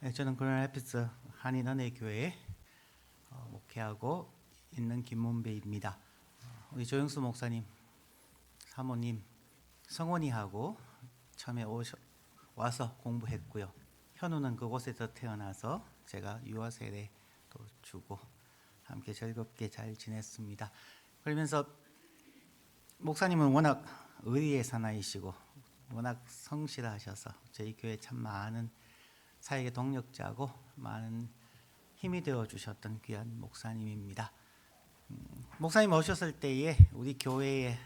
네, 저는 그린래피드 한인은혜교회에 목회하고 있는 김문배입니다. 우리 조영수 목사님, 사모님, 성원이하고 처음에 와서 공부했고요. 현우는 그곳에서 태어나서 제가 유아 세례도 주고 함께 즐겁게 잘 지냈습니다. 그러면서 목사님은 워낙 의리의 사나이시고 워낙 성실하셔서 저희 교회 참 많은 사역의 동력자고 많은 힘이 되어 주셨던 귀한 목사님입니다. 목사님 오셨을 때에 우리 교회에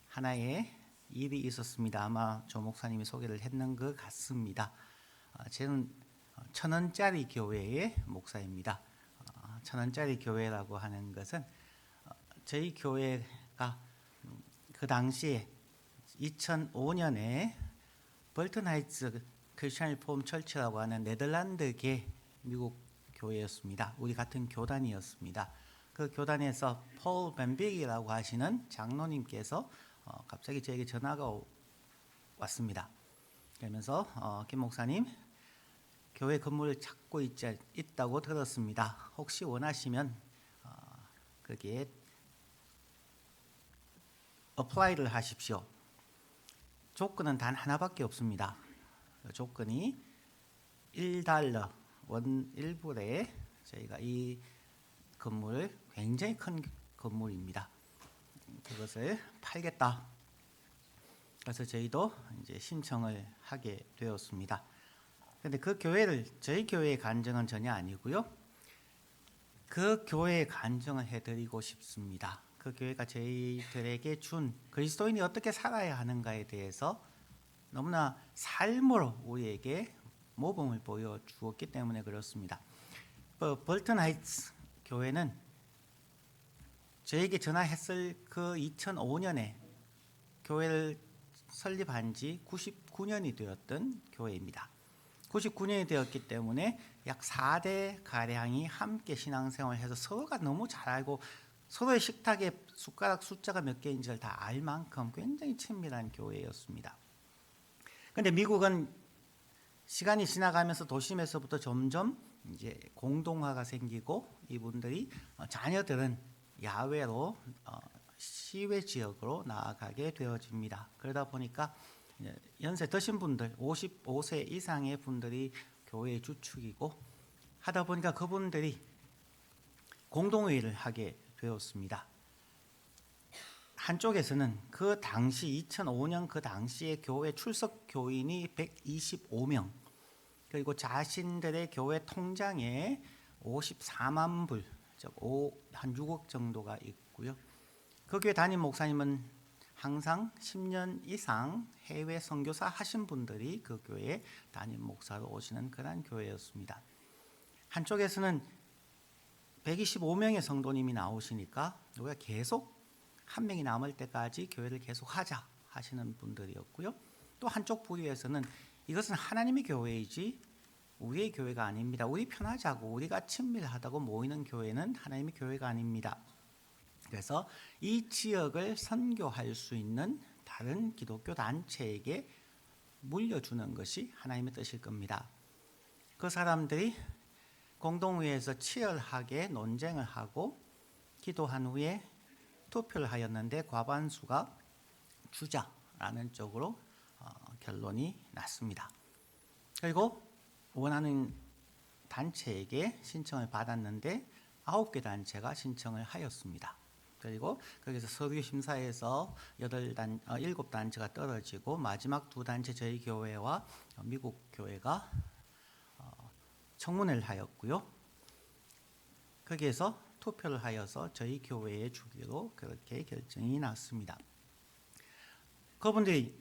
하나의 일이 있었습니다. 아마 조 목사님이 소개를 했는 것 같습니다. 저는 1,000원짜리 교회의 목사입니다. 1,000원짜리 교회라고 하는 것은 저희 교회가 그 당시에 2005년에 벌튼 하이츠 크리스천 리폼 철치라고 하는 네덜란드계 미국 교회였습니다. 우리 같은 교단이었습니다. 그 교단에서 폴 벤빅이라고 하시는 장로님께서 갑자기 저에게 전화가 왔습니다. 그러면서 김 목사님 교회 건물을 찾고 있다고 들었습니다. 혹시 원하시면 거기에 어플라이를 하십시오. 조건은 단 하나밖에 없습니다. 조건이 $1 원 1불에 저희가 이 건물을 굉장히 큰 건물입니다. 그것을 팔겠다. 그래서 저희도 이제 신청을 하게 되었습니다. 그런데 그 교회를 저희 교회의 간증은 전혀 아니고요. 그 교회의 간증을 해드리고 싶습니다. 그 교회가 저희들에게 준 그리스도인이 어떻게 살아야 하는가에 대해서 너무나 삶으로 우리에게 모범을 보여주었기 때문에 그렇습니다. 벌튼 하이츠 교회는 저에게 전화했을 그 2005년에 교회를 설립한 지 99년이 되었던 교회입니다. 99년이 되었기 때문에 약 4대 가량이 함께 신앙생활을 해서 서로가 너무 잘 알고 서로의 식탁에 숟가락 숫자가 몇 개인지를 다 알 만큼 굉장히 친밀한 교회였습니다. 그런데 미국은 시간이 지나가면서 도심에서부터 점점 이제 공동화가 생기고 이분들이 자녀들은 야외로 시외 지역으로 나아가게 되어집니다. 그러다 보니까 연세 드신 분들 55세 이상의 분들이 교회의 주축이고 하다 보니까 그분들이 공동회의를 하게 되었습니다. 한쪽에서는 그 당시 2005년 그 당시에 교회 출석 교인이 125명 그리고 자신들의 교회 통장에 54만 불, 즉 한 6억 정도가 있고요. 그 교회 담임 목사님은 항상 10년 이상 해외 선교사 하신 분들이 그 교회에 담임 목사로 오시는 그런 교회였습니다. 한쪽에서는 125명의 성도님이 나오시니까 우리가 계속 한 명이 남을 때까지 교회를 계속 하자 하시는 분들이었고요. 또 한쪽 부류에서는 이것은 하나님의 교회이지 우리의 교회가 아닙니다. 우리 편하자고 우리가 친밀하다고 모이는 교회는 하나님의 교회가 아닙니다. 그래서 이 지역을 선교할 수 있는 다른 기독교 단체에게 물려주는 것이 하나님의 뜻일 겁니다. 그 사람들이 공동회의에서 치열하게 논쟁을 하고 기도한 후에 투표를 하였는데 과반수가 주자라는 쪽으로 결론이 났습니다. 그리고 원하는 단체에게 신청을 받았는데 9개 단체가 신청을 하였습니다. 그리고 거기서 서류 심사에서 7단체가 떨어지고 마지막 2단체 저희 교회와 미국 교회가 청문회를 하였고요. 거기에서 투표를 하여서 저희 교회에 주기로 그렇게 결정이 났습니다. 그분들이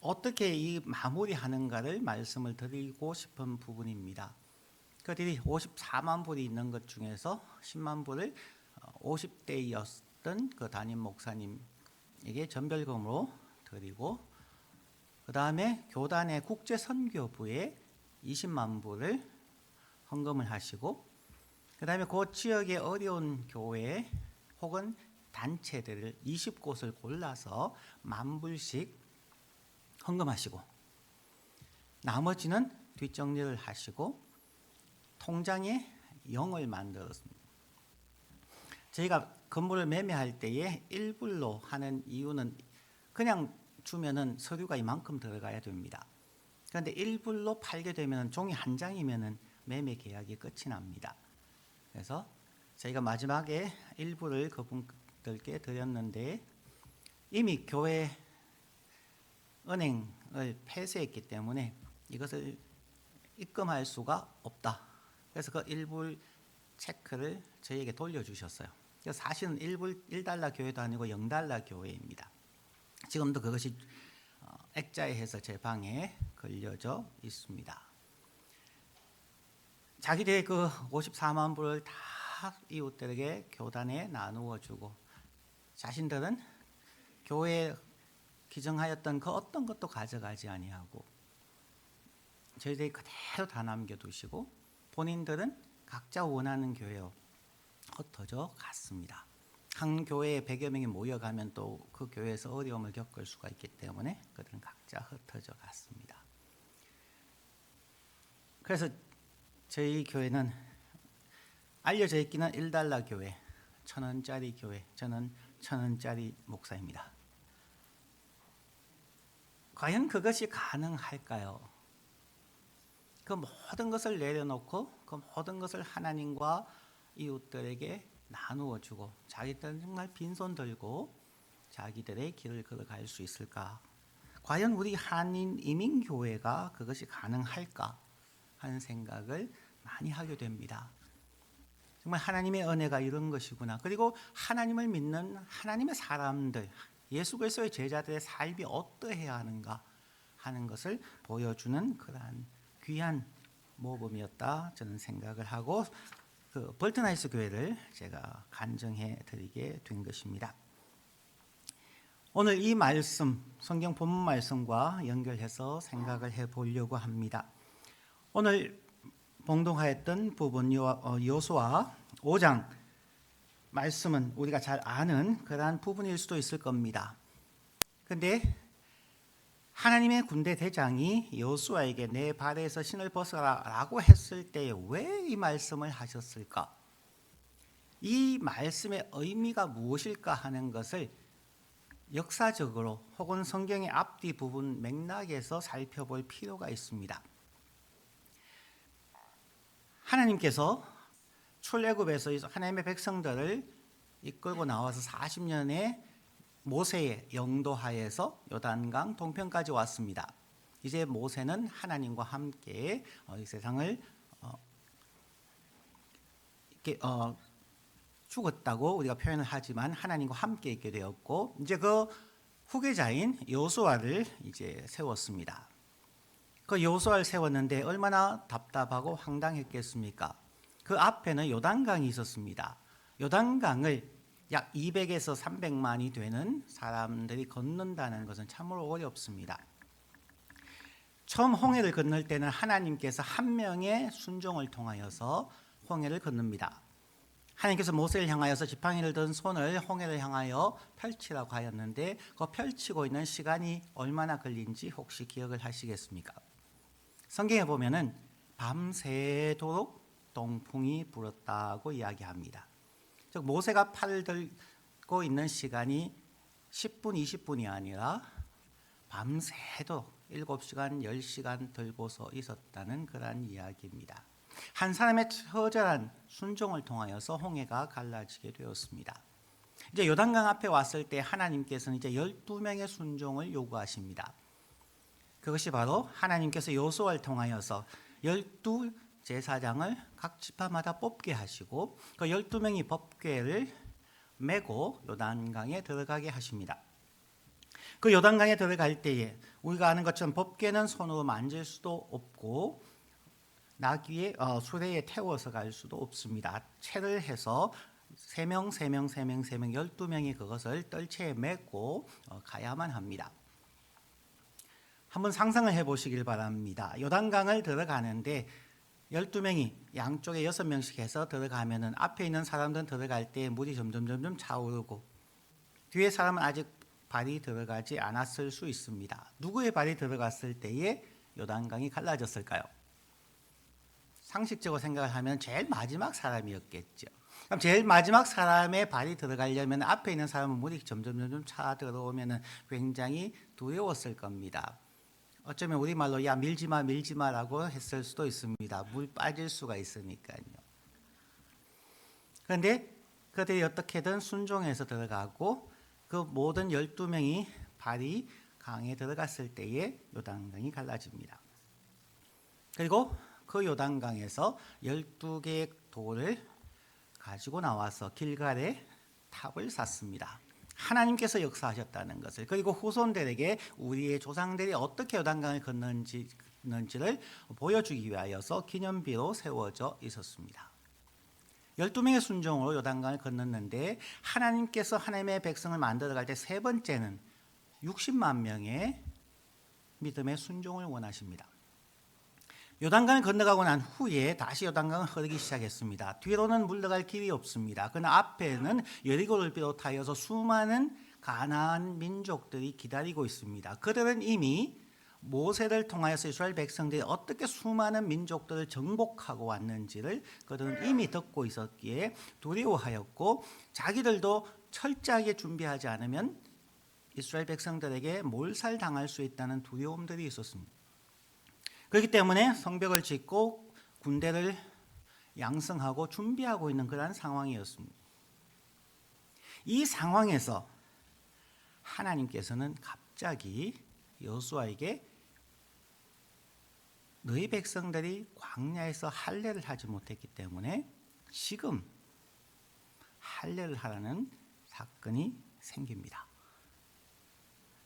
어떻게 이 마무리하는가를 말씀을 드리고 싶은 부분입니다. 그들이 54만 불이 있는 것 중에서 10만 불을 50대였던 그 담임 목사님에게 전별금으로 드리고 그 다음에 교단의 국제선교부에 20만 불을 헌금을 하시고 그 다음에 그 지역의 어려운 교회 혹은 단체들을 20곳을 골라서 10,000불씩 헌금하시고 나머지는 뒷정리를 하시고 통장에 0을 만들었습니다. 저희가 건물을 매매할 때에 1불로 하는 이유는 그냥 주면은 서류가 이만큼 들어가야 됩니다. 그런데 1불로 팔게 되면 종이 한 장이면은 매매 계약이 끝이 납니다. 그래서 저희가 마지막에 1불을 그분들께 드렸는데 이미 교회 은행을 폐쇄했기 때문에 이것을 입금할 수가 없다. 그래서 그 1불 체크를 저희에게 돌려주셨어요. 그래서 사실은 1달러 교회도 아니고 0달러 교회입니다. 지금도 그것이 액자에서 제 방에 걸려져 있습니다. 자기들의 그 54만 불을 다 이웃들에게 교단에 나누어 주고 자신들은 교회에 기증하였던 그 어떤 것도 가져가지 아니하고 저희들이 그대로 다 남겨두시고 본인들은 각자 원하는 교회로 흩어져 갔습니다. 한 교회에 100여 명이 모여가면 또 그 교회에서 어려움을 겪을 수가 있기 때문에 그들은 각자 흩어져 갔습니다. 그래서 저희 교회는 알려져 있기는 1달러 교회, 1,000원짜리 교회, 저는 1,000원짜리 목사입니다. 과연 그것이 가능할까요? 그 모든 것을 내려놓고 그 모든 것을 하나님과 이웃들에게 나누어 주고 자기들은 정말 빈손 들고 자기들의 길을 걸어갈 수 있을까? 과연 우리 한인 이민교회가 그것이 가능할까? 하는 생각을 많이 하게 됩니다. 정말 하나님의 은혜가 이런 것이구나. 그리고 하나님을 믿는 하나님의 사람들, 예수 그리스도의 제자들의 삶이 어떠해야 하는가 하는 것을 보여주는 그러한 귀한 모범이었다 저는 생각을 하고 그 벌튼하이스 교회를 제가 간증해 드리게 된 것입니다. 오늘 이 말씀, 성경 본문 말씀과 연결해서 생각을 해 보려고 합니다. 오늘 봉독하였던 부분 여호수아 5장 말씀은 우리가 잘 아는 그러한 부분일 수도 있을 겁니다. 그런데 하나님의 군대 대장이 여호수아에게 내 발에서 신을 벗어라라고 했을 때 왜 이 말씀을 하셨을까? 이 말씀의 의미가 무엇일까 하는 것을 역사적으로 혹은 성경의 앞뒤 부분 맥락에서 살펴볼 필요가 있습니다. 하나님께서 출애굽에서 하나님의 백성들을 이끌고 나와서 40년의 모세의 영도하에서 요단강 동편까지 왔습니다. 이제 모세는 하나님과 함께 이 세상을 죽었다고 우리가 표현을 하지만 하나님과 함께 있게 되었고 이제 그 후계자인 여호수아를 이제 세웠습니다. 그 여호수아를 세웠는데 얼마나 답답하고 황당했겠습니까? 그 앞에는 요단강이 있었습니다. 요단강을 약 200에서 300만이 되는 사람들이 건넌다는 것은 참으로 어렵습니다. 처음 홍해를 건널 때는 하나님께서 한 명의 순종을 통하여서 홍해를 건넙니다. 하나님께서 모세를 향하여서 지팡이를 든 손을 홍해를 향하여 펼치라고 하였는데 그 펼치고 있는 시간이 얼마나 걸린지 혹시 기억을 하시겠습니까? 성경에 보면은 밤새도록 동풍이 불었다고 이야기합니다. 즉 모세가 팔을 들고 있는 시간이 10분, 20분이 아니라 밤새도록 7시간, 10시간 들고서 있었다는 그런 이야기입니다. 한 사람의 처절한 순종을 통하여서 홍해가 갈라지게 되었습니다. 이제 요단강 앞에 왔을 때 하나님께서는 이제 12명의 순종을 요구하십니다. 그것이 바로 하나님께서 여호수아를 통하여서 12 제사장을 각 지파마다 뽑게 하시고 그 12명이 법궤를 메고 요단강에 들어가게 하십니다. 그 요단강에 들어갈 때에 우리가 아는 것처럼 법궤는 손으로 만질 수도 없고 나귀의 수레에 태워서 갈 수도 없습니다. 채를 해서 3명, 12명이 그것을 뜰채에 메고 가야만 합니다. 한번 상상을 해보시길 바랍니다. 요단강을 들어가는데 12명이 양쪽에 6명씩 해서 들어가면은 앞에 있는 사람들은 들어갈 때 물이 점점 차오르고 뒤에 사람은 아직 발이 들어가지 않았을 수 있습니다. 누구의 발이 들어갔을 때에 요단강이 갈라졌을까요? 상식적으로 생각을 하면 제일 마지막 사람이었겠죠. 그럼 제일 마지막 사람의 발이 들어가려면 앞에 있는 사람은 물이 점점 차 들어오면 굉장히 두려웠을 겁니다. 어쩌면 우리말로 야 밀지마라고 했을 수도 있습니다. 물 빠질 수가 있으니까요. 그런데 그들이 어떻게든 순종해서 들어가고 그 모든 12명이 발이 강에 들어갔을 때에 요단강이 갈라집니다. 그리고 그 요단강에서 12개의 돌을 가지고 나와서 길갈에 탑을 샀습니다. 하나님께서 역사하셨다는 것을, 그리고 후손들에게 우리의 조상들이 어떻게 요단강을 건넜는지를 보여주기 위하여서 기념비로 세워져 있었습니다. 12명의 순종으로 요단강을 건넜는데 하나님께서 하나님의 백성을 만들어갈 때 세 번째는 60만 명의 믿음의 순종을 원하십니다. 요단강을 건너가고 난 후에 다시 요단강은 흐르기 시작했습니다. 뒤로는 물러갈 길이 없습니다. 그러나 앞에는 여리고를 비롯하여서 수많은 가나안 민족들이 기다리고 있습니다. 그들은 이미 모세를 통하여서 이스라엘 백성들이 어떻게 수많은 민족들을 정복하고 왔는지를 그들은 이미 듣고 있었기에 두려워하였고, 자기들도 철저하게 준비하지 않으면 이스라엘 백성들에게 몰살당할 수 있다는 두려움들이 있었습니다. 그렇기 때문에 성벽을 짓고 군대를 양성하고 준비하고 있는 그런 상황이었습니다. 이 상황에서 하나님께서는 갑자기 여호수아에게 너희 백성들이 광야에서 할례를 하지 못했기 때문에 지금 할례를 하라는 사건이 생깁니다.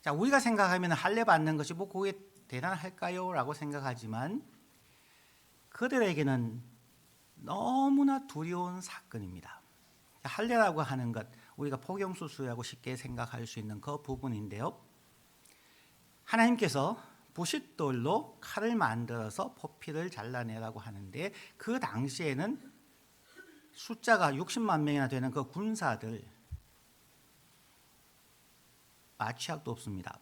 자, 우리가 생각하면 할례 받는 것이 그게 대단할까요? 라고 생각하지만 그들에게는 너무나 두려운 사건입니다. 할례라고 하는 것, 우리가 포경수술이라고 쉽게 생각할 수 있는 그 부분인데요. 하나님께서 부싯돌로 칼을 만들어서 포피를 잘라내라고 하는데, 그 당시에는 숫자가 60만 명이나 되는 그 군사들, 마취약도 없습니다.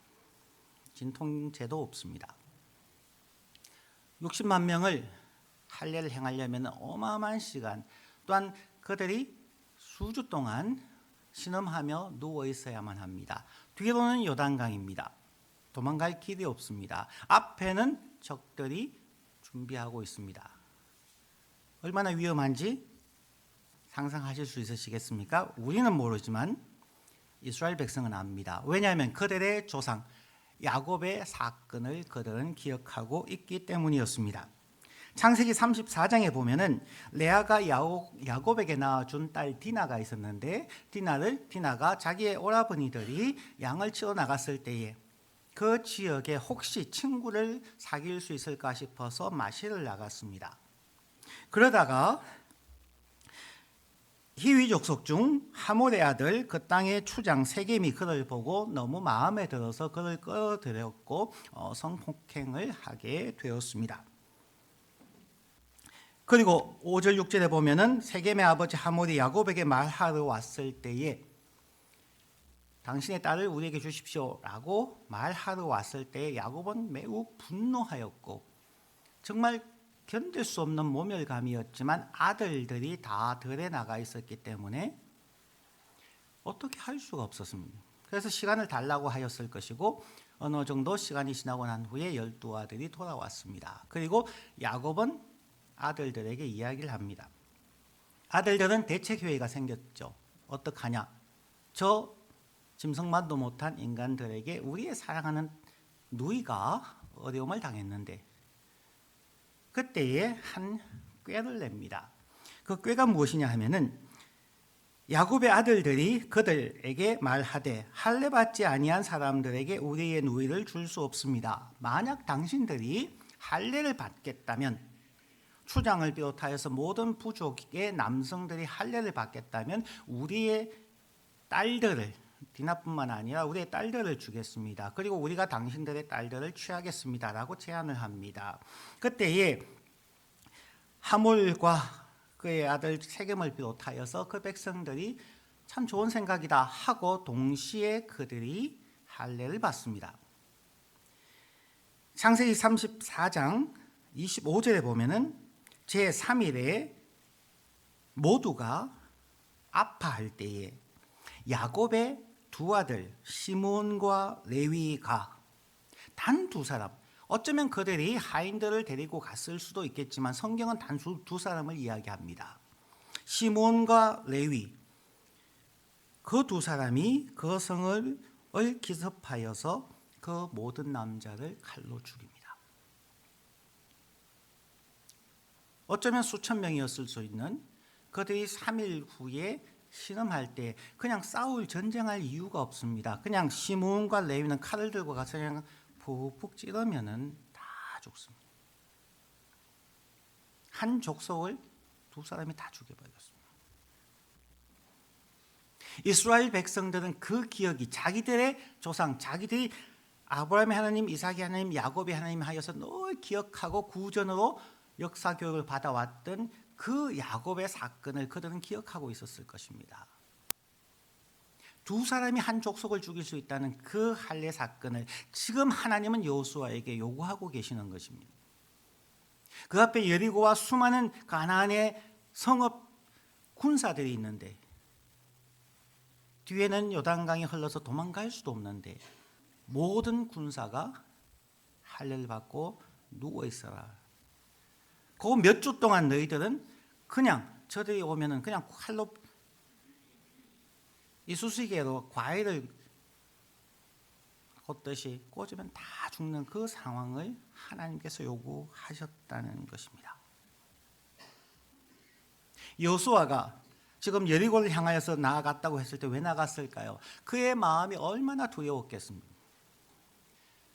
진통제도 없습니다. 60만 명을 할례를 행하려면 어마어마한 시간, 또한 그들이 수주 동안 신음하며 누워 있어야만 합니다. 뒤로는 요단강입니다. 도망갈 길이 없습니다. 앞에는 적들이 준비하고 있습니다. 얼마나 위험한지 상상하실 수 있으시겠습니까? 우리는 모르지만 이스라엘 백성은 압니다. 왜냐하면 그들의 조상 야곱의 사건을 그들은 기억하고 있기 때문이었습니다. 창세기 34장에 보면은 레아가 야곱에게 낳아준 딸 디나가 있었는데, 디나가 자기의 오라버니들이 양을 치러 나갔을 때에 그 지역에 혹시 친구를 사귈 수 있을까 싶어서 마시러 나갔습니다. 그러다가 히위 족속 중 하몰의 아들 그 땅의 추장 세겜이 그를 보고 너무 마음에 들어서 그를 끌어들였고 성폭행을 하게 되었습니다. 그리고 5절 6절에 보면은 세겜의 아버지 하몰이 야곱에게 말하러 왔을 때에 당신의 딸을 우리에게 주십시오라고 말하러 왔을 때 야곱은 매우 분노하였고 정말 견딜 수 없는 모멸감이었지만 아들들이 다 들에 나가 있었기 때문에 어떻게 할 수가 없었습니다. 그래서 시간을 달라고 하였을 것이고 어느 정도 시간이 지나고 난 후에 12아들이 돌아왔습니다. 그리고 야곱은 아들들에게 이야기를 합니다. 아들들은 대책회의가 생겼죠. 어떡하냐? 저 짐승만도 못한 인간들에게 우리의 사랑하는 누이가 어려움을 당했는데, 그때에 한 꾀를 냅니다. 그 꾀가 무엇이냐 하면은 야곱의 아들들이 그들에게 말하되 할례 받지 아니한 사람들에게 우리의 누이를 줄 수 없습니다. 만약 당신들이 할례를 받겠다면, 추장을 비롯하여서 모든 부족의 남성들이 할례를 받겠다면 우리의 딸들을, 디나뿐만 아니라 우리의 딸들을 주겠습니다. 그리고 우리가 당신들의 딸들을 취하겠습니다라고 제안을 합니다. 그때에 하몰과 그의 아들 세겜을 비롯하여서 그 백성들이 참 좋은 생각이다 하고 동시에 그들이 할례를 받습니다. 창세기 34장 25절에 보면은 제3일에 모두가 아파할 때에 야곱의 두 아들 시몬과 레위가 단 두 사람, 어쩌면 그들이 하인들을 데리고 갔을 수도 있겠지만 성경은 단 두 사람을 이야기합니다. 시몬과 레위, 그 두 사람이 그 성을 기습하여서 그 모든 남자를 칼로 죽입니다. 어쩌면 수천 명이었을 수 있는 그들이 3일 후에 신음할 때 그냥 전쟁할 이유가 없습니다. 그냥 시몬과 레위는 칼을 들고 가서 그냥 푹푹 찌르면은 다 죽습니다. 한 족속을 두 사람이 다 죽여버렸습니다. 이스라엘 백성들은 그 기억이 자기들의 조상, 자기들이 아브라함의 하나님, 이삭의 하나님, 야곱의 하나님 하여서 늘 기억하고 구전으로 역사 교육을 받아왔던 그 야곱의 사건을 그들은 기억하고 있었을 것입니다. 두 사람이 한 족속을 죽일 수 있다는 그 할례 사건을 지금 하나님은 여호수아에게 요구하고 계시는 것입니다. 그 앞에 여리고와 수많은 가나안의 성읍 군사들이 있는데 뒤에는 요단강이 흘러서 도망갈 수도 없는데 모든 군사가 할례를 받고 누워 있어라. 그 몇 주 동안 너희들은 그냥 저들이 오면은 그냥 칼로 이쑤시개로 과일을 꽂듯이 꽂으면 다 죽는 그 상황을 하나님께서 요구하셨다는 것입니다. 여호수아가 지금 여리고를 향하여서 나아갔다고 했을 때 왜 나갔을까요? 그의 마음이 얼마나 두려웠겠습니까?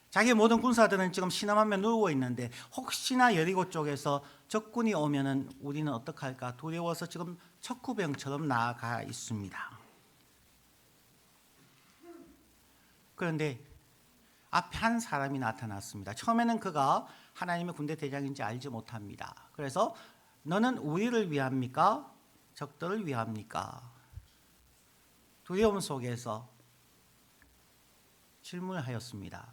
자기의 모든 군사들은 지금 신음하며 누워 있는데 혹시나 여리고 쪽에서 적군이 오면은 우리는 어떡할까 두려워서 지금 척후병처럼 나아가 있습니다. 그런데 앞에 한 사람이 나타났습니다. 처음에는 그가 하나님의 군대 대장인지 알지 못합니다. 그래서 너는 우리를 위합니까? 적들을 위합니까? 두려움 속에서 질문을 하였습니다.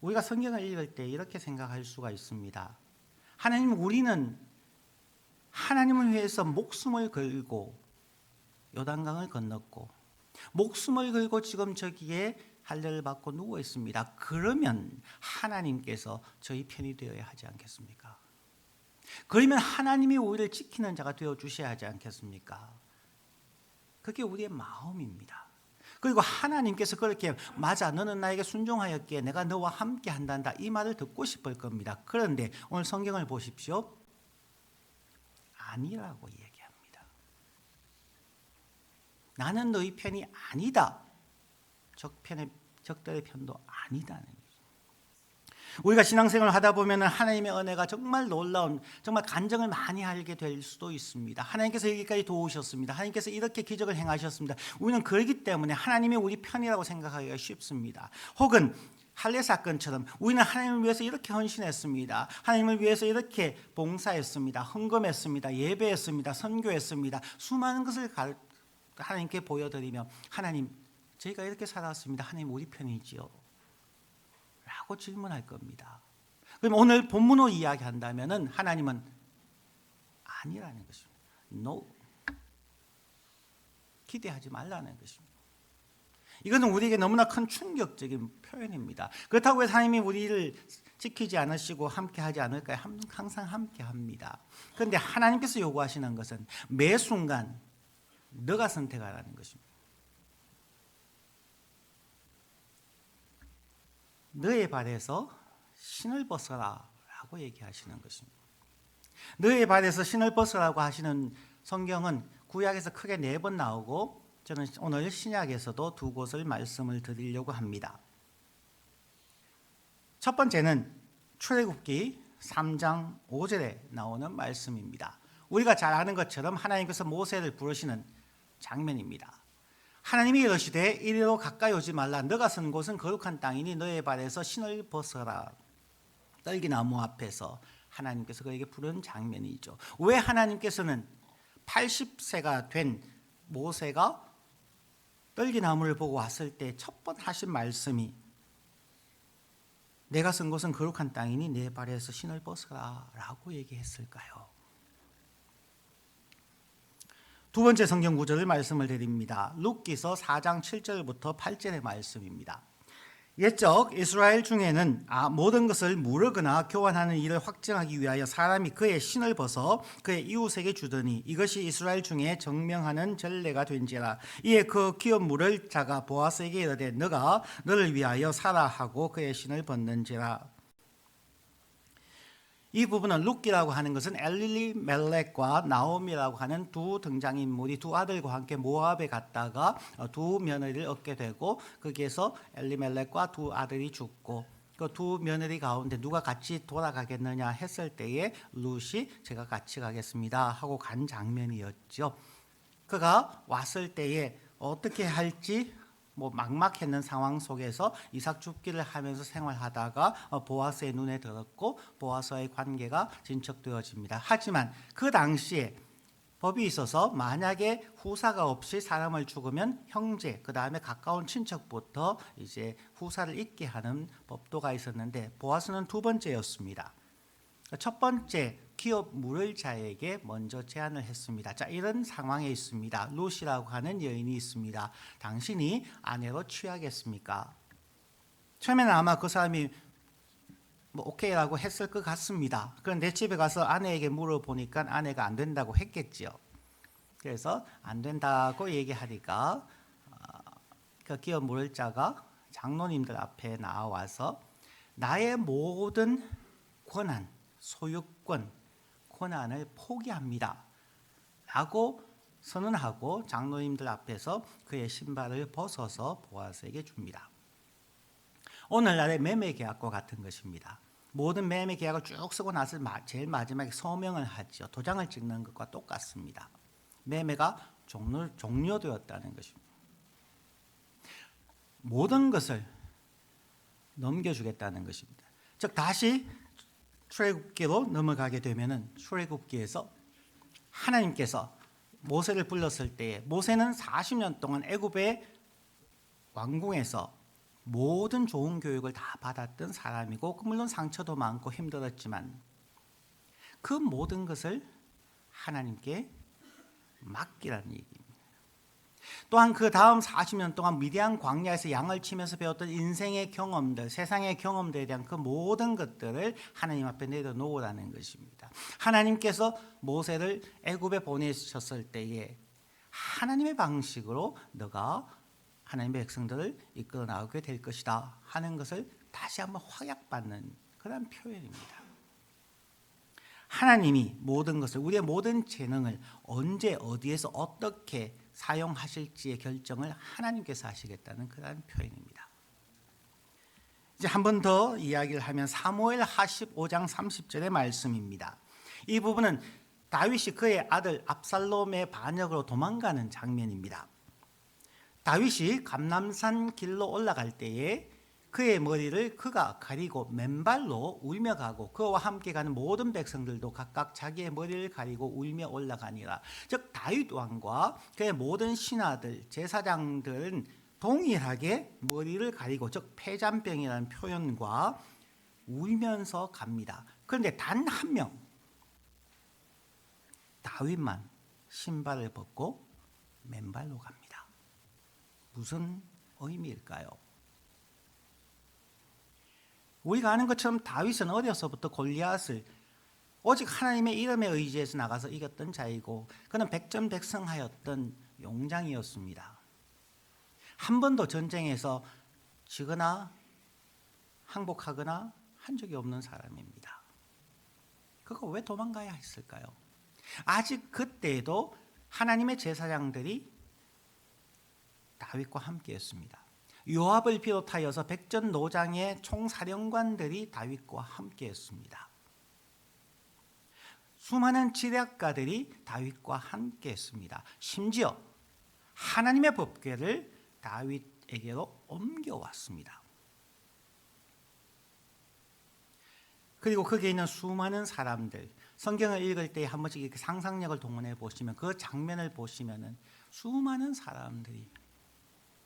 우리가 성경을 읽을 때 이렇게 생각할 수가 있습니다. 우리는 하나님을 위해서 목숨을 걸고 요단강을 건넜고 목숨을 걸고 지금 저기에 할례를 받고 누워 있습니다. 그러면 하나님께서 저희 편이 되어야 하지 않겠습니까? 그러면 하나님이 우리를 지키는 자가 되어 주셔야 하지 않겠습니까? 그게 우리의 마음입니다. 그리고 하나님께서 그렇게 맞아 너는 나에게 순종하였기에 내가 너와 함께 한단다 이 말을 듣고 싶을 겁니다. 그런데 오늘 성경을 보십시오. 아니라고 얘기합니다. 나는 너희 편이 아니다. 적들의 편도 아니다는 거죠. 우리가 신앙생활을 하다 보면 하나님의 은혜가 정말 놀라운, 정말 간증을 많이 하게 될 수도 있습니다. 하나님께서 여기까지 도우셨습니다. 하나님께서 이렇게 기적을 행하셨습니다. 우리는 그렇기 때문에 하나님이 우리 편이라고 생각하기가 쉽습니다. 혹은 할례 사건처럼 우리는 하나님을 위해서 이렇게 헌신했습니다. 하나님을 위해서 이렇게 봉사했습니다. 헌금했습니다. 예배했습니다. 선교했습니다. 수많은 것을 하나님께 보여드리며 하나님 저희가 이렇게 살았습니다. 하나님 우리 편이지요? 라고 질문할 겁니다. 그럼 오늘 본문으로 이야기한다면 하나님은 아니라는 것입니다. No. 기대하지 말라는 것입니다. 이것은 우리에게 너무나 큰 충격적인 표현입니다. 그렇다고 해서 하나님이 우리를 지키지 않으시고 함께하지 않을까요? 항상 함께합니다. 그런데 하나님께서 요구하시는 것은 매 순간 너가 선택하라는 것입니다. 너의 발에서 신을 벗어라 라고 얘기하시는 것입니다. 너의 발에서 신을 벗으라고 하시는 성경은 구약에서 크게 4번 나오고 저는 오늘 신약에서도 2곳을 말씀을 드리려고 합니다. 첫 번째는 출애굽기 3장 5절에 나오는 말씀입니다. 우리가 잘 아는 것처럼 하나님께서 모세를 부르시는 장면입니다. 하나님이 이르시되 이리로 가까이 오지 말라. 너가 선 곳은 거룩한 땅이니 너의 발에서 신을 벗어라. 떨기나무 앞에서 하나님께서 그에게 부른 장면이죠. 왜 하나님께서는 80세가 된 모세가 떨기나무를 보고 왔을 때 첫 번 하신 말씀이 내가 선 곳은 거룩한 땅이니 내 발에서 신을 벗어라 라고 얘기했을까요? 두 번째 성경 구절을 말씀을 드립니다. 룻기서 4장 7절부터 8절의 말씀입니다. 옛적 이스라엘 중에는 모든 것을 무르거나 교환하는 일을 확증하기 위하여 사람이 그의 신을 벗어 그의 이웃에게 주더니 이것이 이스라엘 중에 정명하는 전례가 된지라. 이에 그 기업 물을 자가 보아스에게 이르되 너가 너를 위하여 사라 하고 그의 신을 벗는지라. 이 부분은 룻기라고 하는 것은 엘리멜렉과 나오미라고 하는 두 등장인물이 두 아들과 함께 모압에 갔다가 두 며느리를 얻게 되고 거기에서 엘리멜렉과 두 아들이 죽고 그 두 며느리 가운데 누가 같이 돌아가겠느냐 했을 때에 룻이 제가 같이 가겠습니다 하고 간 장면이었죠. 그가 왔을 때에 어떻게 할지 막막했는 상황 속에서 이삭 줍기를 하면서 생활하다가 보아스의 눈에 들었고 보아스와의 관계가 진척되어집니다. 하지만 그 당시에 법이 있어서 만약에 후사가 없이 사람을 죽으면 형제 그 다음에 가까운 친척부터 이제 후사를 잇게 하는 법도가 있었는데 보아스는 두 번째였습니다. 첫 번째 기업 물을 자에게 먼저 제안을 했습니다. 자, 이런 상황에 있습니다. 룻이라고 하는 여인이 있습니다. 당신이 아내로 취하겠습니까? 처음에는 아마 그 사람이 오케이라고 했을 것 같습니다. 그런데 집에 가서 아내에게 물어보니까 아내가 안 된다고 했겠지요. 그래서 안 된다고 얘기하니까 그 기업 물을 자가 장로님들 앞에 나와서 나의 모든 권한, 소유권, 권한을 포기합니다 라고 선언하고 장로님들 앞에서 그의 신발을 벗어서 보아스에게 줍니다. 오늘날의 매매 계약과 같은 것입니다. 모든 매매 계약을 쭉 쓰고 나서 제일 마지막에 서명을 하죠. 도장을 찍는 것과 똑같습니다. 매매가 종료되었다는 것입니다. 모든 것을 넘겨주겠다는 것입니다. 즉 다시 출애굽기로 넘어가게 되면은 출애굽기에서 하나님께서 모세를 불렀을 때에 모세는 40년 동안 애굽의 왕궁에서 모든 좋은 교육을 다 받았던 사람이고 물론 상처도 많고 힘들었지만 그 모든 것을 하나님께 맡기라는 얘기입니다. 또한 그 다음 40년 동안 미디안 광야에서 양을 치면서 배웠던 인생의 경험들, 세상의 경험들에 대한 그 모든 것들을 하나님 앞에 내려놓으라는 것입니다. 하나님께서 모세를 애굽에 보내셨을 때에 하나님의 방식으로 너가 하나님의 백성들을 이끌어 나가게 될 것이다 하는 것을 다시 한번 확약받는 그런 표현입니다. 하나님이 모든 것을, 우리의 모든 재능을 언제 어디에서 어떻게 사용하실지의 결정을 하나님께서 하시겠다는 그런 표현입니다. 이제 한 번 더 이야기를 하면 사무엘하 15장 30절의 말씀입니다. 이 부분은 다윗이 그의 아들 압살롬의 반역으로 도망가는 장면입니다. 다윗이 감람산 길로 올라갈 때에 그의 머리를 그가 가리고 맨발로 울며 가고 그와 함께 가는 모든 백성들도 각각 자기의 머리를 가리고 울며 올라가니라. 즉 다윗 왕과 그의 모든 신하들, 제사장들은 동일하게 머리를 가리고 즉 폐잔병이라는 표현과 울면서 갑니다. 그런데 단 한 명 다윗만 신발을 벗고 맨발로 갑니다. 무슨 의미일까요? 우리가 아는 것처럼 다윗은 어려서부터 골리앗을 오직 하나님의 이름에 의지해서 나가서 이겼던 자이고 그는 백전백승하였던 용장이었습니다. 한 번도 전쟁에서 지거나 항복하거나 한 적이 없는 사람입니다. 그거 왜 도망가야 했을까요? 아직 그때에도 하나님의 제사장들이 다윗과 함께했습니다. 요압을 비롯하여서 백전노장의 총사령관들이 다윗과 함께했습니다. 수많은 지략가들이 다윗과 함께했습니다. 심지어 하나님의 법궤를 다윗에게로 옮겨왔습니다. 그리고 거기에 있는 수많은 사람들, 성경을 읽을 때 한 번씩 이렇게 상상력을 동원해 보시면 그 장면을 보시면은 수많은 사람들이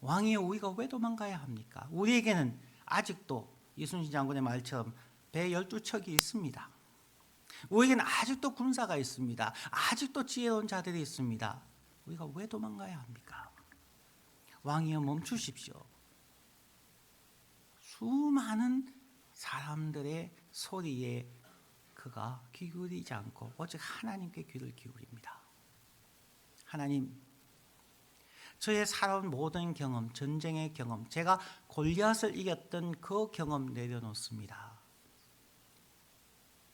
왕이여 우리가 왜 도망가야 합니까? 우리에게는 아직도 이순신 장군의 말처럼 배 12척이 있습니다. 우리에게는 아직도 군사가 있습니다. 아직도 지혜로운 자들이 있습니다. 우리가 왜 도망가야 합니까? 왕이여 멈추십시오. 수많은 사람들의 소리에 그가 귀 기울이지 않고 오직 하나님께 귀를 기울입니다. 하나님, 저의 살아온 모든 경험, 전쟁의 경험, 제가 골리앗을 이겼던 그 경험 내려놓습니다.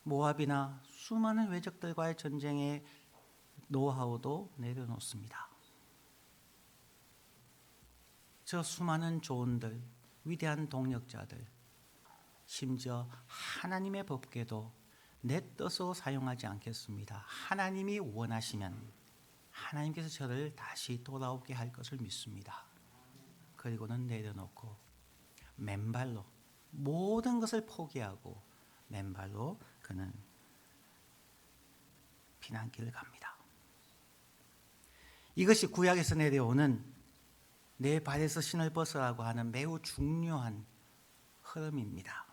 모압이나 수많은 외적들과의 전쟁의 노하우도 내려놓습니다. 저 수많은 조언들, 위대한 동력자들, 심지어 하나님의 법궤도 내 뜻으로 사용하지 않겠습니다. 하나님이 원하시면 하나님께서 저를 다시 돌아오게 할 것을 믿습니다. 그리고는 내려놓고 맨발로 모든 것을 포기하고 맨발로 그는 피난길을 갑니다. 이것이 구약에서 내려오는 내 발에서 신을 벗으라고 하는 매우 중요한 흐름입니다.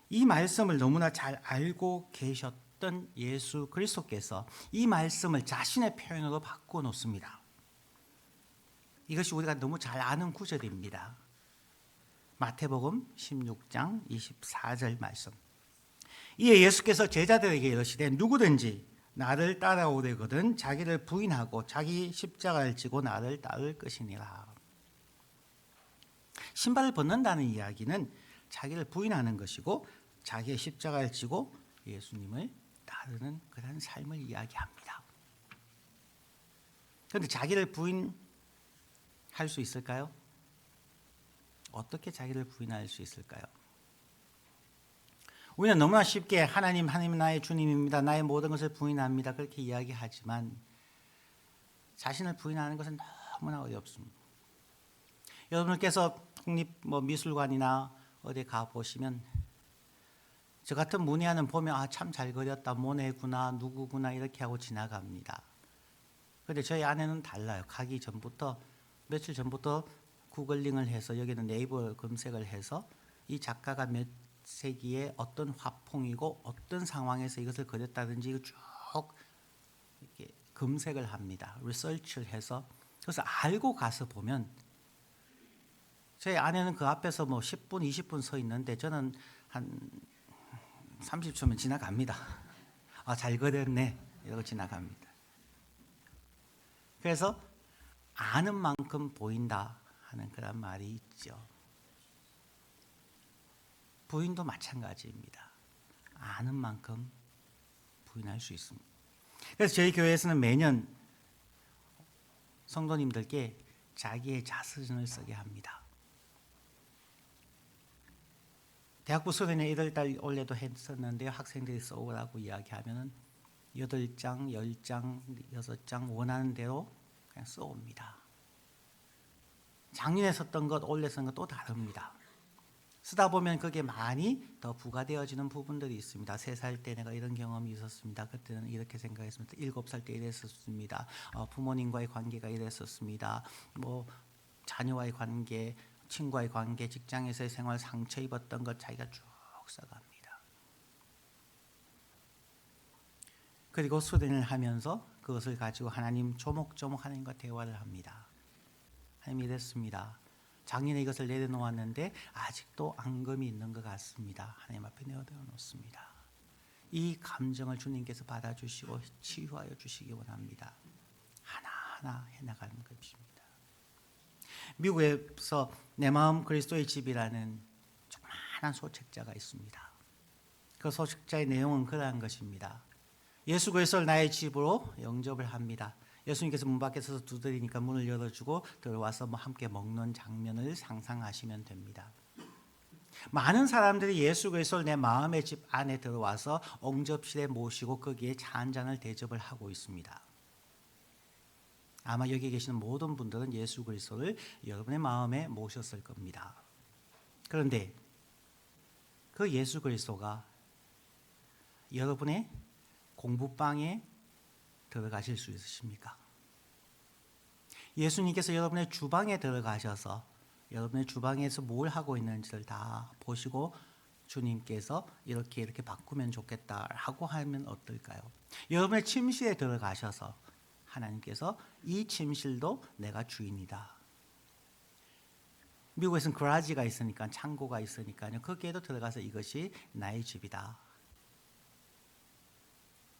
이 말씀을 너무나 잘 알고 계셨던 예수 그리스도께서 이 말씀을 자신의 표현으로 바꿔놓습니다. 이것이 우리가 너무 잘 아는 구절입니다. 마태복음 16장 24절 말씀. 이에 예수께서 제자들에게 이르시되 누구든지 나를 따라오려거든 자기를 부인하고 자기 십자가를 지고 나를 따를 것이니라. 신발을 벗는다는 이야기는 자기를 부인하는 것이고 자기의 십자가를 지고 예수님을 따르는 그런 삶을 이야기합니다. 그런데 자기를 부인할 수 있을까요? 어떻게 자기를 부인할 수 있을까요? 우리는 너무나 쉽게 하나님 나의 주님입니다. 나의 모든 것을 부인합니다. 그렇게 이야기하지만 자신을 부인하는 것은 너무나 어렵습니다. 여러분께서 국립미술관이나 어디 가보시면 저 같은 문예한은 보면 참 잘 그렸다. 모네구나 누구구나 이렇게 하고 지나갑니다. 그런데 저희 아내는 달라요. 가기 전부터 며칠 전부터 구글링을 해서 여기는 네이버 검색을 해서 이 작가가 몇 세기에 어떤 화풍이고 어떤 상황에서 이것을 그렸다든지 쭉 이렇게 검색을 합니다. 리서치를 해서 그래서 알고 가서 보면 저희 아내는 그 앞에서 10분, 20분 서 있는데 저는 한 30초면 지나갑니다. 잘 그렸네 이러고 지나갑니다. 그래서 아는 만큼 보인다 하는 그런 말이 있죠. 부인도 마찬가지입니다. 아는 만큼 부인할 수 있습니다. 그래서 저희 교회에서는 매년 성도님들께 자기의 자서전을 쓰게 합니다. 대학부 수련회 1월달 올해도 했었는데요. 학생들이 써오라고 이야기하면 8장, 10장, 6장 원하는 대로 그냥 써옵니다. 작년에 썼던 것, 올해 쓴 것 또 다릅니다. 쓰다 보면 그게 많이 더 부과되어지는 부분들이 있습니다. 3살 때 내가 이런 경험이 있었습니다. 그때는 이렇게 생각했습니다. 7살 때 이랬었습니다. 부모님과의 관계가 이랬었습니다. 자녀와의 관계, 친구와의 관계, 직장에서의 생활, 상처 입었던 것 자기가 쭉 써갑니다. 그리고 수련을 하면서 그것을 가지고 하나님 조목조목 하나님과 대화를 합니다. 하나님 이랬습니다. 작년에 이것을 내려놓았는데 아직도 앙금이 있는 것 같습니다. 하나님 앞에 내어놓습니다. 이 감정을 주님께서 받아주시고 치유하여 주시기 원합니다. 하나하나 해나가는 것입니다. 미국에서 내 마음 그리스도의 집이라는 조그마한 소책자가 있습니다. 그 소책자의 내용은 그러한 것입니다. 예수 그리스도를 나의 집으로 영접을 합니다. 예수님께서 문 밖에 서서 두드리니까 문을 열어주고 들어와서 함께 먹는 장면을 상상하시면 됩니다. 많은 사람들이 예수 그리스도를 내 마음의 집 안에 들어와서 옹접실에 모시고 거기에 차 한 잔을 대접을 하고 있습니다. 아마 여기 계시는 모든 분들은 예수 그리스도를 여러분의 마음에 모셨을 겁니다. 그런데 그 예수 그리스도가 여러분의 공부방에 들어가실 수 있으십니까? 예수님께서 여러분의 주방에 들어가셔서 여러분의 주방에서 뭘 하고 있는지를 다 보시고 주님께서 이렇게 바꾸면 좋겠다 하고 하면 어떨까요? 여러분의 침실에 들어가셔서 하나님께서 이 침실도 내가 주인이다. 미국에서는 그라지가 있으니까 창고가 있으니까요. 거기에도 들어가서 이것이 나의 집이다.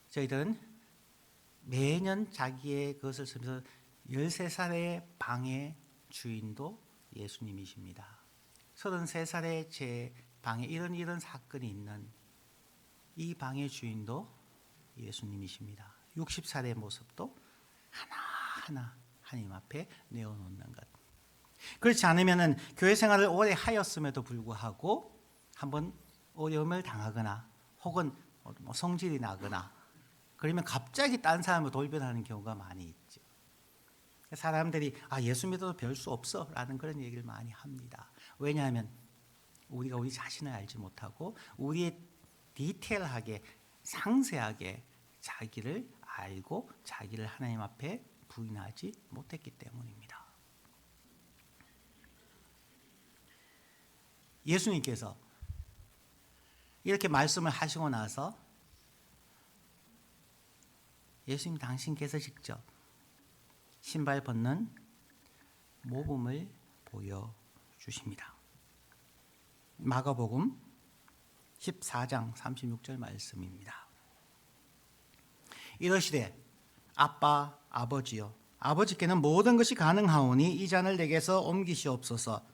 저희들은 매년 자기의 그것을 쓰면서 13살의 방의 주인도 예수님이십니다. 33살의 제 방에 이런 사건이 있는 이 방의 주인도 예수님이십니다. 60살의 모습도 하나하나 하나님 앞에 내어놓는 것. 그렇지 않으면 교회 생활을 오래 하였음에도 불구하고 한번 어려움을 당하거나 혹은 성질이 나거나 그러면 갑자기 딴 사람을 돌변하는 경우가 많이 있죠. 사람들이 예수 믿어도 별 수 없어 라는 그런 얘기를 많이 합니다. 왜냐하면 우리가 우리 자신을 알지 못하고 우리의 디테일하게 상세하게 자기를 알고 자기를 하나님 앞에 부인하지 못했기 때문입니다. 예수님께서 이렇게 말씀을 하시고 나서 예수님 당신께서 직접 신발 벗는 모범을 보여주십니다. 마가복음 14장 36절 말씀입니다. 이러시되 아빠 아버지여 아버지께는 모든 것이 가능하오니 이 잔을 내게서 옮기시옵소서.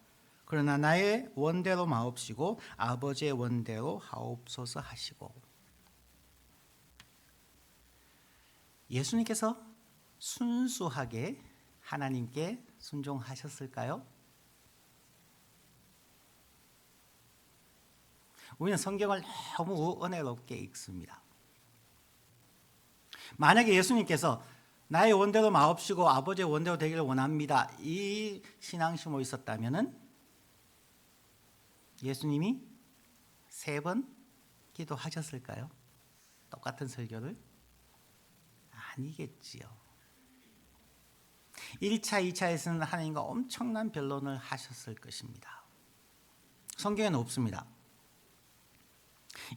그러나 나의 원대로 마옵시고 아버지의 원대로 하옵소서 하시고. 예수님께서 순수하게 하나님께 순종하셨을까요? 우리는 성경을 너무 은혜롭게 읽습니다. 만약에 예수님께서 나의 원대로 마옵시고 아버지의 원대로 되기를 원합니다. 이 신앙심으로 있었다면 예수님이 3번 기도하셨을까요? 똑같은 설교를? 아니겠지요. 1차, 2차에서는 하나님과 엄청난 변론을 하셨을 것입니다. 성경에는 없습니다.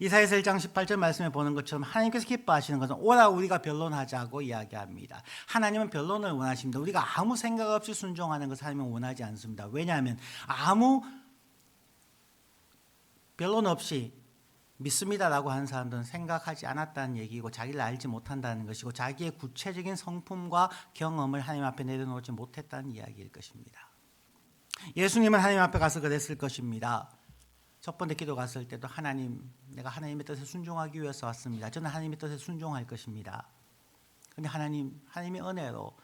이사야서 1장 18절 말씀에 보는 것처럼 하나님께서 기뻐하시는 것은 오라 우리가 변론하자고 이야기합니다. 하나님은 변론을 원하십니다. 우리가 아무 생각 없이 순종하는 것을 하나님은 원하지 않습니다. 왜냐하면 아무 변론 없이 믿습니다라고 하는 사람들은 생각하지 않았다는 얘기고 자기를 알지 못한다는 것이고 자기의 구체적인 성품과 경험을 하나님 앞에 내려놓지 못했다는 이야기일 것입니다. 예수님은 하나님 앞에 가서 그랬을 것입니다. 첫 번째 기도 갔을 때도 하나님, 내가 하나님의 뜻에 순종하기 위해서 왔습니다. 저는 하나님의 뜻에 순종할 것입니다. 그런데 하나님의 은혜로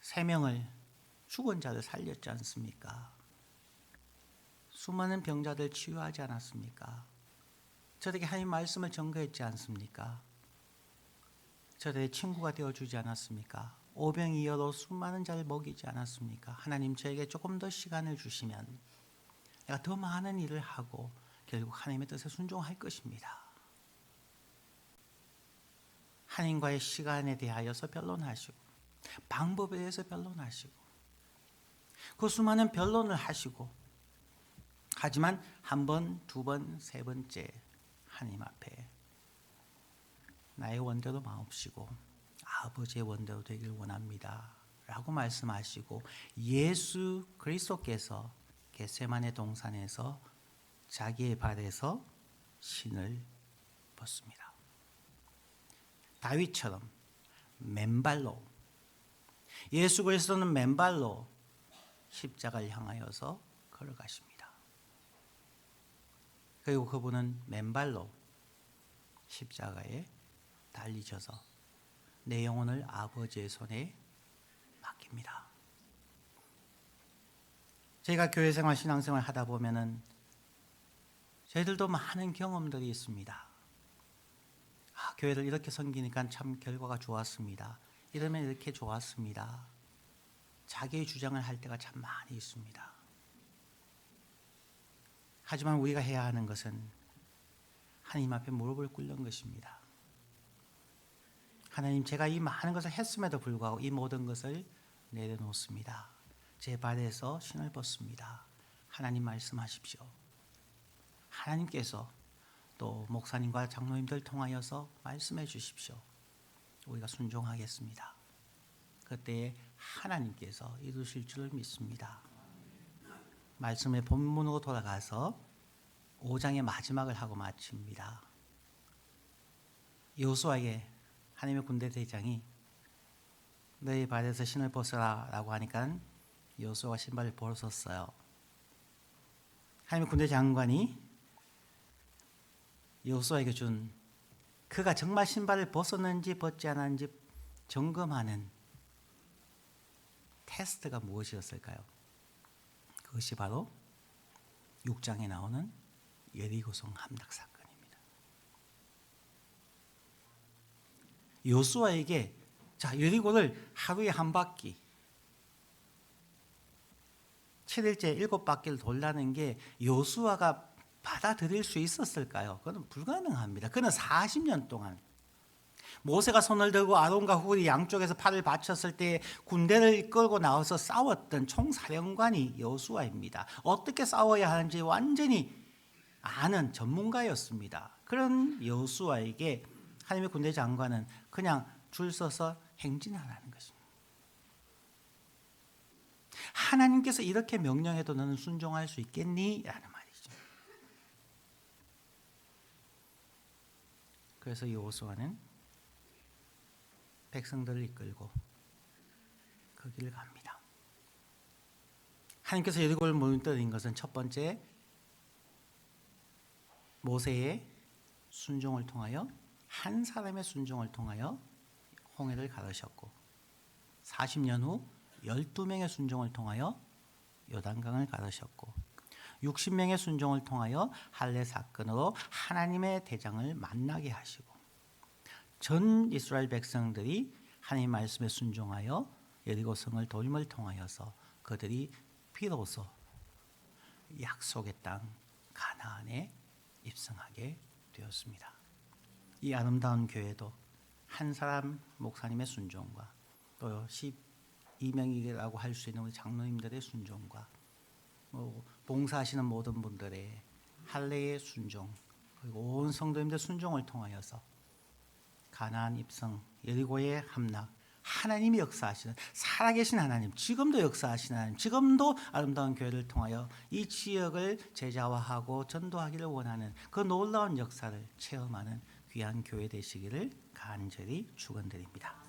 3명을 죽은 자를 살렸지 않습니까? 수많은 병자들 치유하지 않았습니까? 저에게 하나님 말씀을 전거했지 않습니까? 저에게 친구가 되어주지 않았습니까? 오병이어로 수많은 자를 먹이지 않았습니까? 하나님 저에게 조금 더 시간을 주시면 내가 더 많은 일을 하고 결국 하나님의 뜻에 순종할 것입니다. 하나님과의 시간에 대하여서 변론하시고 방법에 대해서 변론하시고 그 수많은 변론을 하시고 하지만 1번, 2번, 3번째 하나님 앞에 나의 원대로 마옵시고 아버지의 원대로 되길 원합니다 라고 말씀하시고 예수 그리스도께서 겟세마네 동산에서 자기의 발에서 신을 벗습니다. 다윗처럼 맨발로 예수 그리스도는 맨발로 십자가를 향하여서 걸어가십니다. 그리고 그분은 맨발로 십자가에 달리셔서 내 영혼을 아버지의 손에 맡깁니다. 저희가 교회 생활, 신앙생활 하다 보면은 저희들도 많은 경험들이 있습니다. 교회를 이렇게 섬기니까 참 결과가 좋았습니다. 이러면 이렇게 좋았습니다. 자기의 주장을 할 때가 참 많이 있습니다. 하지만 우리가 해야 하는 것은 하나님 앞에 무릎을 꿇는 것입니다. 하나님, 제가 이 많은 것을 했음에도 불구하고 이 모든 것을 내려놓습니다. 제 발에서 신을 벗습니다. 하나님 말씀하십시오. 하나님께서 또 목사님과 장로님들 통하여서 말씀해 주십시오. 우리가 순종하겠습니다. 그때 하나님께서 이루실 줄 믿습니다. 말씀의 본문으로 돌아가서 5장의 마지막을 하고 마칩니다. 여호수아에게 하나님의 군대 대장이 너희 발에서 신을 벗어라 라고 하니까 여호수아가 신발을 벗었어요. 하나님의 군대 장관이 여호수아에게 준 그가 정말 신발을 벗었는지 벗지 않았는지 점검하는 테스트가 무엇이었을까요? 그것이 바로 6장에 나오는 여리고성 함락 사건입니다. 여호수아에게 자, 여리고를 하루에 한 바퀴 7일째 7바퀴를 돌라는 게 여호수아가 받아들일 수 있었을까요? 그건 불가능합니다. 그는 40년 동안 모세가 손을 들고 아론과 훌이 양쪽에서 팔을 받쳤을 때 군대를 끌고 나와서 싸웠던 총사령관이 여호수아입니다. 어떻게 싸워야 하는지 완전히 아는 전문가였습니다. 그런 여호수아에게 하나님의 군대 장관은 그냥 줄 서서 행진하라는 것입니다. 하나님께서 이렇게 명령해도 너는 순종할 수 있겠니? 라는 말이죠. 그래서 여호수아는 백성들을 이끌고 그 길을 갑니다. 하나님께서 여리고를 무너뜨린 것은 첫 번째 모세의 순종을 통하여 한 사람의 순종을 통하여 홍해를 가르셨고 40년 후 12명의 순종을 통하여 요단강을 가르셨고 60명의 순종을 통하여 할례 사건으로 하나님의 대장을 만나게 하시고 전 이스라엘 백성들이 하나님 말씀에 순종하여 여리고성을 돌림을 통하여서 그들이 비로소 약속의 땅 가나안에 입성하게 되었습니다. 이 아름다운 교회도 한 사람 목사님의 순종과 또 12명이라고 할 수 있는 우리 장로님들의 순종과 봉사하시는 모든 분들의 할례의 순종 그리고 온 성도님들 순종을 통하여서 가나안 입성, 여리고의 함락, 하나님이 역사하시는 살아계신 하나님, 지금도 역사하시는 하나님, 지금도 아름다운 교회를 통하여 이 지역을 제자화하고 전도하기를 원하는 그 놀라운 역사를 체험하는 귀한 교회 되시기를 간절히 축원드립니다.